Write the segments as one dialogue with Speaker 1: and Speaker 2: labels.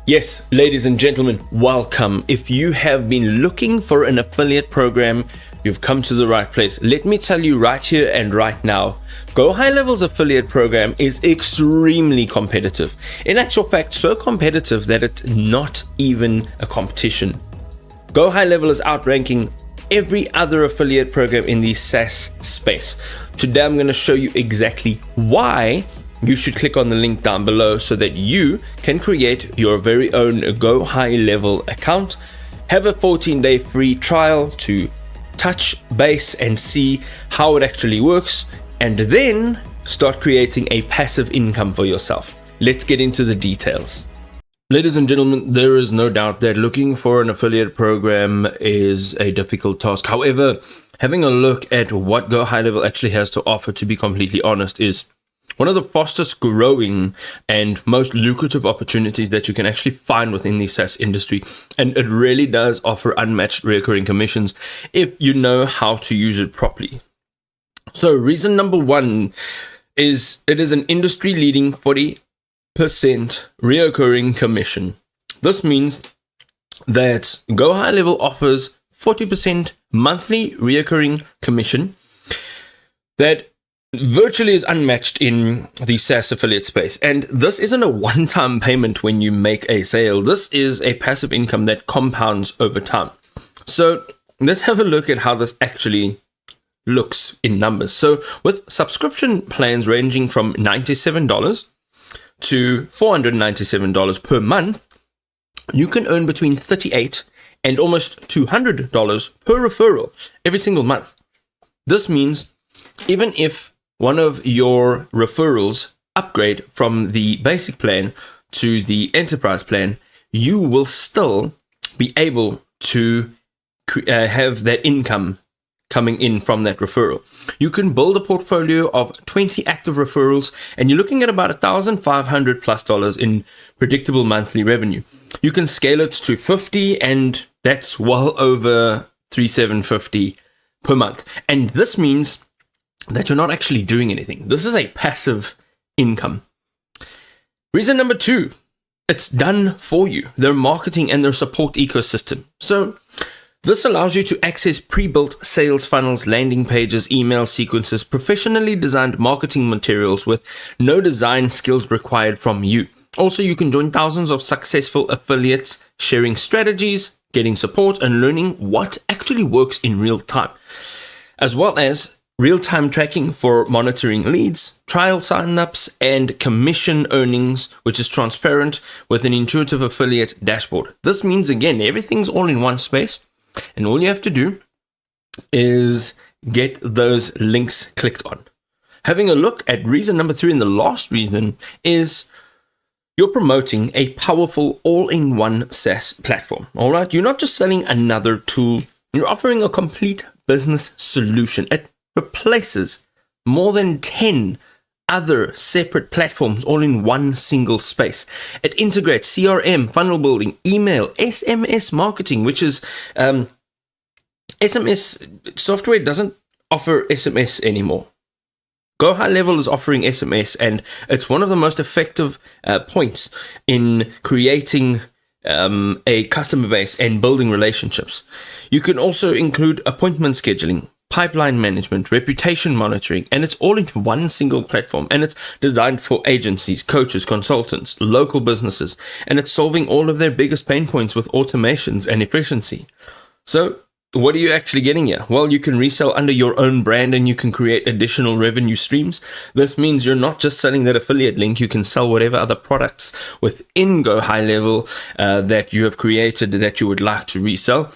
Speaker 1: Yes, ladies and gentlemen, welcome. If you have been looking for an affiliate program, you've come to the right place. Let me tell you right here and right now, GoHighLevel's affiliate program is extremely competitive. In actual fact, so competitive that it's not even a competition. GoHighLevel is outranking every other affiliate program in the SaaS space. Today, I'm going to show you exactly why you should click on the link down below so that you can create your very own GoHighLevel account, have a 14-day free trial to touch base and see how it actually works, and then start creating a passive income for yourself. Let's get into the details. Ladies and gentlemen, there is no doubt that looking for an affiliate program is a difficult task. However, having a look at what GoHighLevel actually has to offer, to be completely honest, is one of the fastest growing and most lucrative opportunities that you can actually find within the SaaS industry. And it really does offer unmatched recurring commissions if you know how to use it properly. So reason number one is it is an industry leading 40% recurring commission. This means that GoHighLevel offers 40% monthly recurring commission that virtually is unmatched in the SaaS affiliate space. And this isn't a one-time payment when you make a sale. This is a passive income that compounds over time. So let's have a look at how this actually looks in numbers. So with subscription plans ranging from $97 to $497 per month, you can earn between $38 and almost $200 per referral every single month. This means even if one of your referrals upgrade from the basic plan to the enterprise plan, you will still be able to have that income coming in from that referral. You can build a portfolio of 20 active referrals, and you're looking at about $1,500+ in predictable monthly revenue. You can scale it to 50, and that's well over $3,750 per month. And this means that you're not actually doing anything. This is a passive income. Reason number two, it's done for you. Their marketing and their support ecosystem. So this allows you to access pre-built sales funnels, landing pages, email sequences, professionally designed marketing materials with no design skills required from you. Also, you can join thousands of successful affiliates sharing strategies, getting support, and learning what actually works in real time, as well as real-time tracking for monitoring leads, trial signups, and commission earnings, which is transparent with an intuitive affiliate dashboard. This means, again, everything's all in one space, and all you have to do is get those links clicked on. Having a look at reason number three, and the last reason is you're promoting a powerful all-in-one SaaS platform. All right, you're not just selling another tool, you're offering a complete business solution. It replaces more than 10 other separate platforms all in one single space. It integrates CRM, funnel building, email, SMS marketing, which is SMS software doesn't offer SMS anymore. GoHighLevel is offering SMS, and it's one of the most effective points in creating a customer base and building relationships. You can also include appointment scheduling, pipeline management, reputation monitoring, and it's all into one single platform, and it's designed for agencies, coaches, consultants, local businesses, and it's solving all of their biggest pain points with automations and efficiency. So what are you actually getting here? Well, you can resell under your own brand and you can create additional revenue streams. This means you're not just selling that affiliate link, you can sell whatever other products within GoHighLevel that you have created that you would like to resell.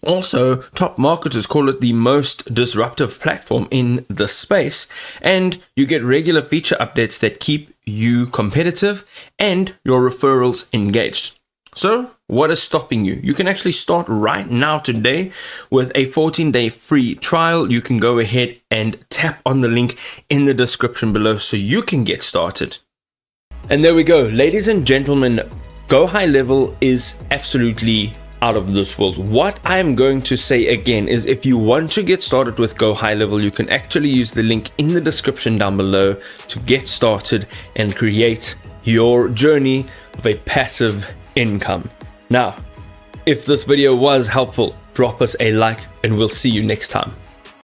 Speaker 1: Also, top marketers call it the most disruptive platform in the space, and you get regular feature updates that keep you competitive and your referrals engaged. So, what is stopping you? You can actually start right now today with a 14-day free trial. You can go ahead and tap on the link in the description below so you can get started. And there we go, ladies and gentlemen, GoHighLevel is absolutely out of this world. What I'm going to say again is if you want to get started with GoHighLevel, you can actually use the link in the description down below to get started and create your journey of a passive income. Now, if this video was helpful, drop us a like and we'll see you next time.